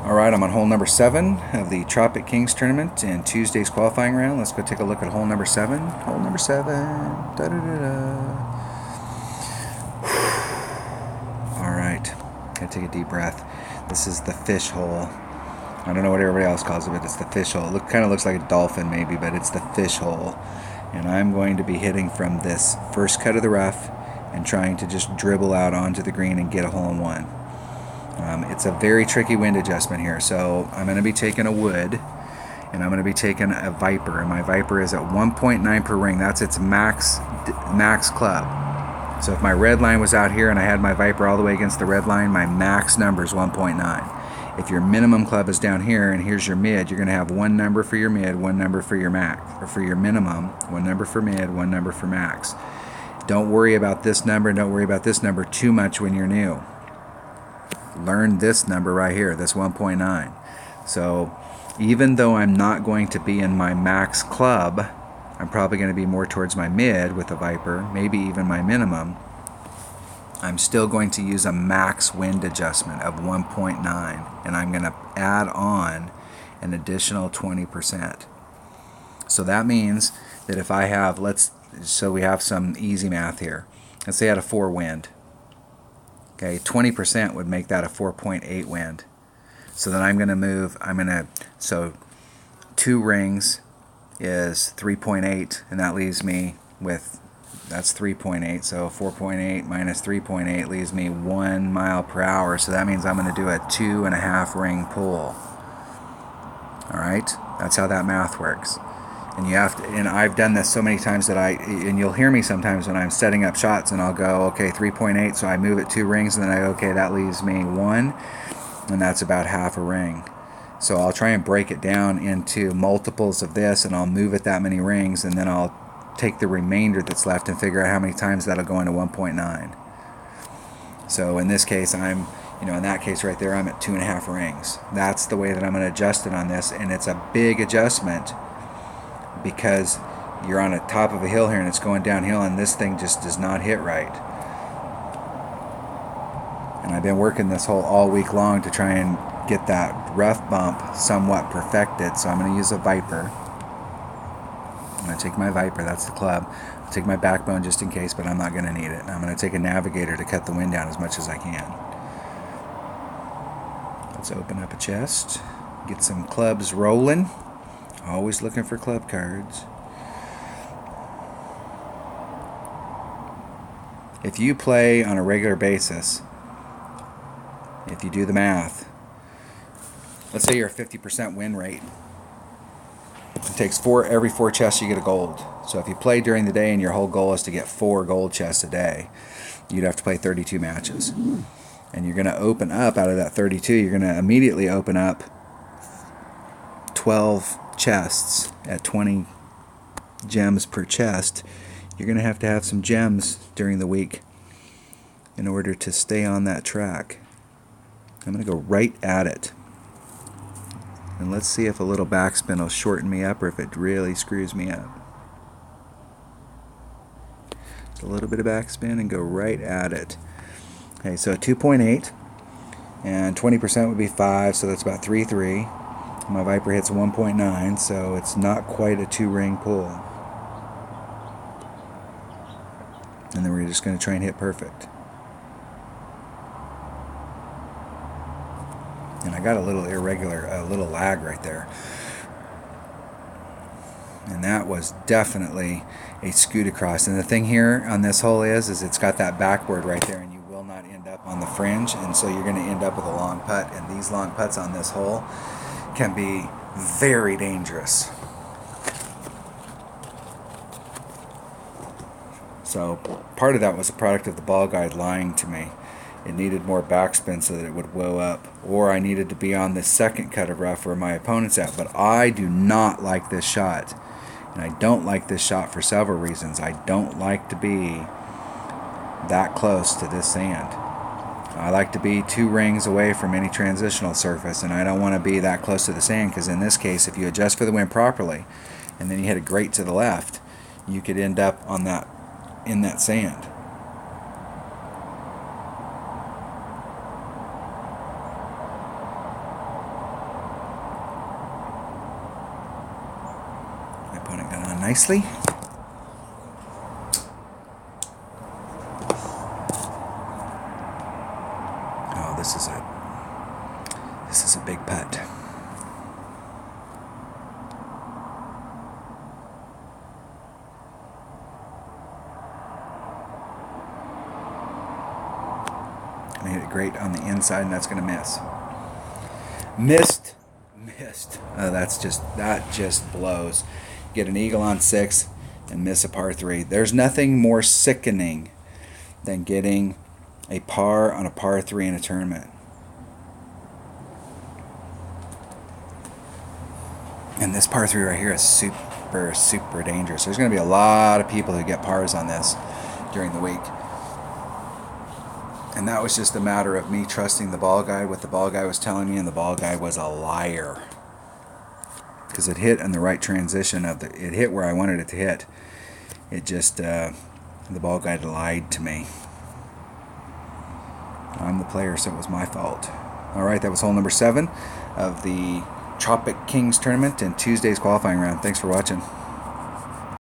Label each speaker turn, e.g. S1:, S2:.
S1: Alright, I'm on hole number 7 of the Tropic Kings tournament in Tuesday's qualifying round. Let's go take a look at hole number 7. Hole number 7. Alright, gotta take a deep breath. This is the fish hole. I don't know what everybody else calls it, but it's the fish hole. It kind of looks like a dolphin maybe, but it's the fish hole. And I'm going to be hitting from this first cut of the rough and trying to just dribble out onto the green and get a hole in one. It's a very tricky wind adjustment here, so I'm going to be taking a wood and I'm going to be taking a Viper, and my Viper is at 1.9 per ring. That's its max club. So if my red line was out here and I had my Viper all the way against the red line, my max number is 1.9. If your minimum club is down here and here's your mid, you're going to have one number for your mid, one number for your max, or for your minimum, one number for mid, one number for max. Don't worry about this number and don't worry about this number too much when you're new. Learn this number right here, this 1.9. So even though I'm not going to be in my max club, I'm probably going to be more towards my mid with the Viper, maybe even my minimum. I'm still going to use a max wind adjustment of 1.9, and I'm going to add on an additional 20%. So that means that if I have, so we have some easy math here. Let's say I had a 4 wind. Okay, 20% would make that a 4.8 wind. So then I'm going to move, so 2 rings is 3.8, and that leaves me with, that's 3.8, so 4.8 minus 3.8 leaves me 1 mile per hour, so that means I'm going to do a 2.5 ring pull. Alright, that's how that math works. And you have to, and I've done this so many times that and you'll hear me sometimes when I'm setting up shots and I'll go, okay, 3.8, so I move it 2 rings, and then I go, okay, that leaves me 1, and that's about half a ring. So I'll try and break it down into multiples of this, and I'll move it that many rings, and then I'll take the remainder that's left and figure out how many times that'll go into 1.9. So in this case, in that case right there, I'm at 2.5 rings. That's the way that I'm going to adjust it on this, and it's a big adjustment because you're on the top of a hill here and it's going downhill, and this thing just does not hit right. And I've been working this hole all week long to try and get that rough bump somewhat perfected, so I'm going to use a Viper. I'm going to take my Viper, that's the club. I'll take my backbone just in case, but I'm not going to need it. I'm going to take a Navigator to cut the wind down as much as I can. Let's open up a chest, get some clubs rolling. Always looking for club cards. If you play on a regular basis, if you do the math, let's say you're a 50% win rate. It takes every 4 chests you get a gold. So if you play during the day and your whole goal is to get 4 gold chests a day, you'd have to play 32 matches. And you're going to open up, out of that 32, you're going to immediately open up 12 chests at 20 gems per chest. You're going to have some gems during the week in order to stay on that track. I'm going to go right at it. And let's see if a little backspin will shorten me up or if it really screws me up. Just a little bit of backspin and go right at it. Okay, so 2.8 and 20% would be 5, so that's about 3.3. My Viper hits 1.9, so it's not quite a 2-ring pull. And then we're just going to try and hit perfect. And I got a little irregular, a little lag right there. And that was definitely a scoot across. And the thing here on this hole is it's got that backboard right there, and you will not end up on the fringe, and so you're going to end up with a long putt. And these long putts on this hole can be very dangerous. So part of that was a product of the ball guide lying to me. It needed more backspin so that it would blow up, or I needed to be on the second cut of rough where my opponent's at. But I do not like this shot, and I don't like this shot for several reasons. I don't like to be that close to this sand. I like to be 2 rings away from any transitional surface, and I don't want to be that close to the sand, because in this case, if you adjust for the wind properly and then you hit it great to the left, you could end up on that, in that sand. opponent got on nicely. Oh, this is a big putt. Made it great on the inside, and that's going to miss. Missed. That just blows. Get an eagle on 6 and miss a par 3. There's nothing more sickening than getting a par on a par 3 in a tournament. And this par 3 right here is super, super dangerous. There's going to be a lot of people who get pars on this during the week. And that was just a matter of me trusting the ball guide, what the ball guy was telling me, and the ball guy was a liar. Because it hit in the right transition it hit where I wanted it to hit. It just, the ball guide lied to me. I'm the player, so it was my fault. Alright, that was hole number 7 of the Tropic Kings tournament and Tuesday's qualifying round. Thanks for watching.